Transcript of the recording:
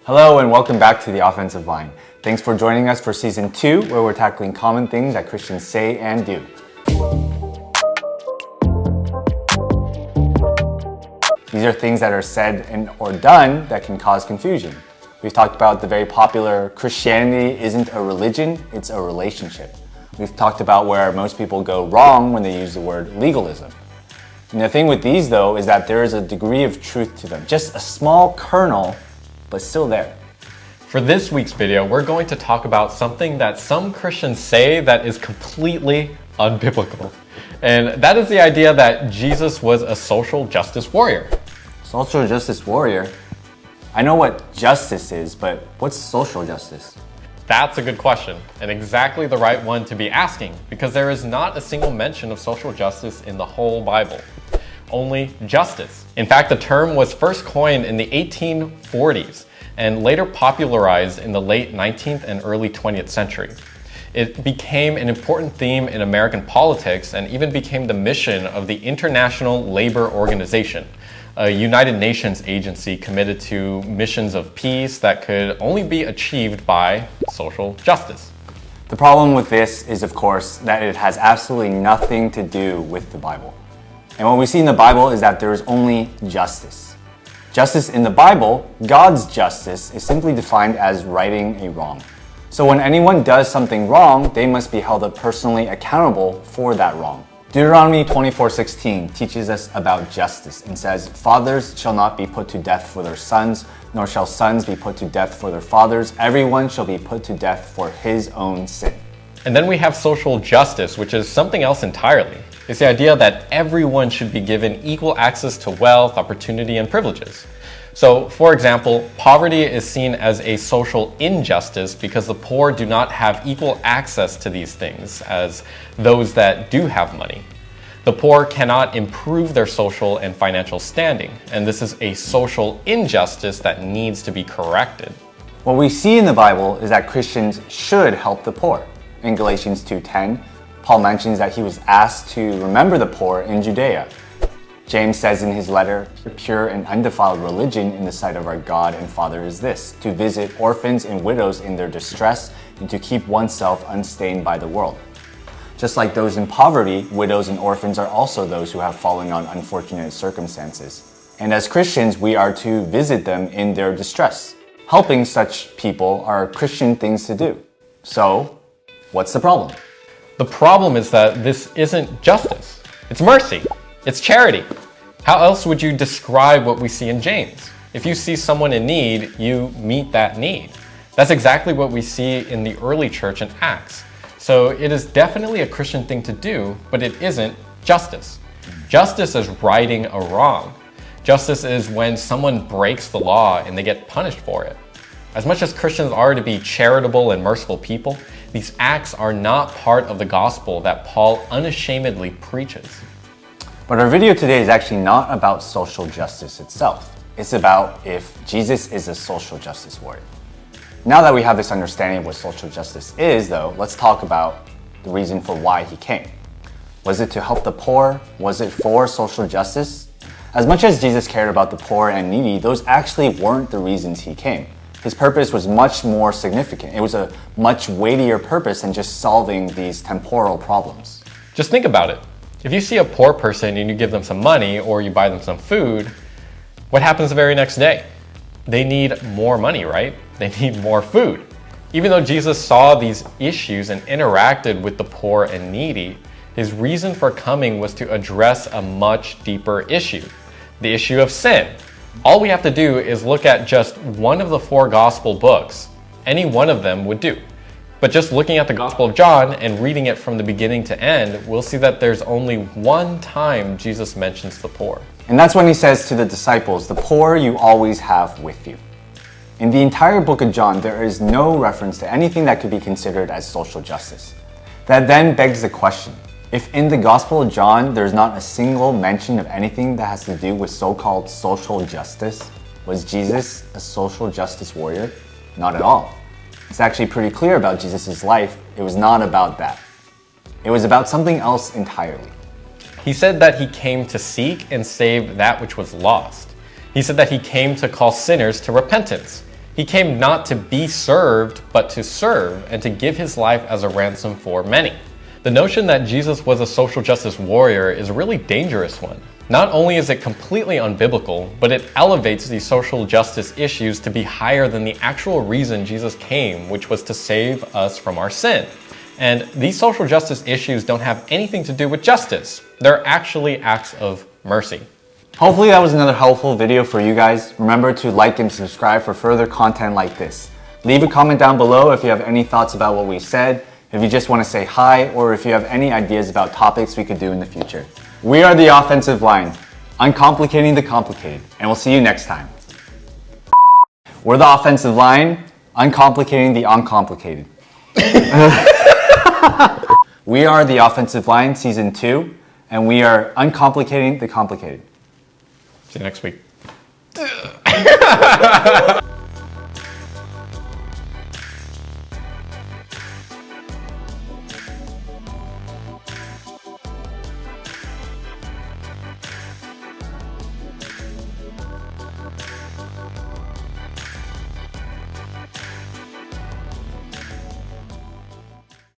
Hello and welcome back to The Offensive Line. Thanks for joining us for Season 2, where we're tackling common things that Christians say and do. These are things that are said or done that can cause confusion. We've talked about the very popular Christianity isn't a religion, it's a relationship. We've talked about where most people go wrong when they use the word legalism. And the thing with these, though, is that there is a degree of truth to them. Just a small kernel, but still there. For this week's video, we're going to talk about something that some Christians say that is completely unbiblical. And that is the idea that Jesus was a social justice warrior. Social justice warrior? I know what justice is, but what's social justice? That's a good question, and exactly the right one to be asking, because there is not a single mention of social justice in the whole Bible. Only justice. In fact, the term was first coined in the 1840s and later popularized in the late 19th and early 20th century. It became an important theme in American politics and even became the mission of the International Labor Organization, a United Nations agency committed to missions of peace that could only be achieved by social justice. The problem with this is, of course, that it has absolutely nothing to do with the Bible. And what we see in the Bible is that there is only justice. Justice in the Bible, God's justice, is simply defined as righting a wrong. So when anyone does something wrong, they must be held personally accountable for that wrong. Deuteronomy 24:16 teaches us about justice and says, "Fathers shall not be put to death for their sons, nor shall sons be put to death for their fathers. Everyone shall be put to death for his own sin." And then we have social justice, which is something else entirely. It's the idea that everyone should be given equal access to wealth, opportunity, and privileges. So, for example, poverty is seen as a social injustice because the poor do not have equal access to these things as those that do have money. The poor cannot improve their social and financial standing, and this is a social injustice that needs to be corrected. What we see in the Bible is that Christians should help the poor. In Galatians 2:10, Paul mentions that he was asked to remember the poor in Judea. James says in his letter, "Pure and undefiled religion in the sight of our God and Father is this, to visit orphans and widows in their distress and to keep oneself unstained by the world." Just like those in poverty, widows and orphans are also those who have fallen on unfortunate circumstances. And as Christians, we are to visit them in their distress. Helping such people are Christian things to do. So, what's the problem? The problem is that this isn't justice. It's mercy. It's charity. How else would you describe what we see in James? If you see someone in need, you meet that need. That's exactly what we see in the early church in Acts. So it is definitely a Christian thing to do, but it isn't justice. Justice is righting a wrong. Justice is when someone breaks the law and they get punished for it. As much as Christians are to be charitable and merciful people, these acts are not part of the gospel that Paul unashamedly preaches. But our video today is actually not about social justice itself. It's about if Jesus is a social justice warrior. Now that we have this understanding of what social justice is, though, let's talk about the reason for why he came. Was it to help the poor? Was it for social justice? As much as Jesus cared about the poor and needy, those actually weren't the reasons he came. His purpose was much more significant. It was a much weightier purpose than just solving these temporal problems. Just think about it. If you see a poor person and you give them some money or you buy them some food, what happens the very next day? They need more money, right? They need more food. Even though Jesus saw these issues and interacted with the poor and needy, his reason for coming was to address a much deeper issue, the issue of sin. All we have to do is look at just one of the 4 gospel books. Any one of them would do. But just looking at the Gospel of John and reading it from the beginning to end, we'll see that there's only one time Jesus mentions the poor. And that's when he says to the disciples, "The poor you always have with you." In the entire book of John, there is no reference to anything that could be considered as social justice. That then begs the question, if in the Gospel of John there's not a single mention of anything that has to do with so-called social justice, was Jesus a social justice warrior? Not at all. It's actually pretty clear about Jesus' life. It was not about that. It was about something else entirely. He said that he came to seek and save that which was lost. He said that he came to call sinners to repentance. He He came not to be served, but to serve and to give his life as a ransom for many. The notion that Jesus was a social justice warrior is a really dangerous one. Not only is it completely unbiblical, but it elevates these social justice issues to be higher than the actual reason Jesus came, which was to save us from our sin. And these social justice issues don't have anything to do with justice. They're actually acts of mercy. Hopefully that was another helpful video for you guys. Remember to like and subscribe for further content like this. Leave a comment down below if you have any thoughts about what we said, if you just want to say hi, or if you have any ideas about topics we could do in the future. We are the offensive line, uncomplicating the complicated, and we'll see you next time. We're the offensive line, uncomplicating the uncomplicated. We are the offensive line, season 2, and we are uncomplicating the complicated. See you next week.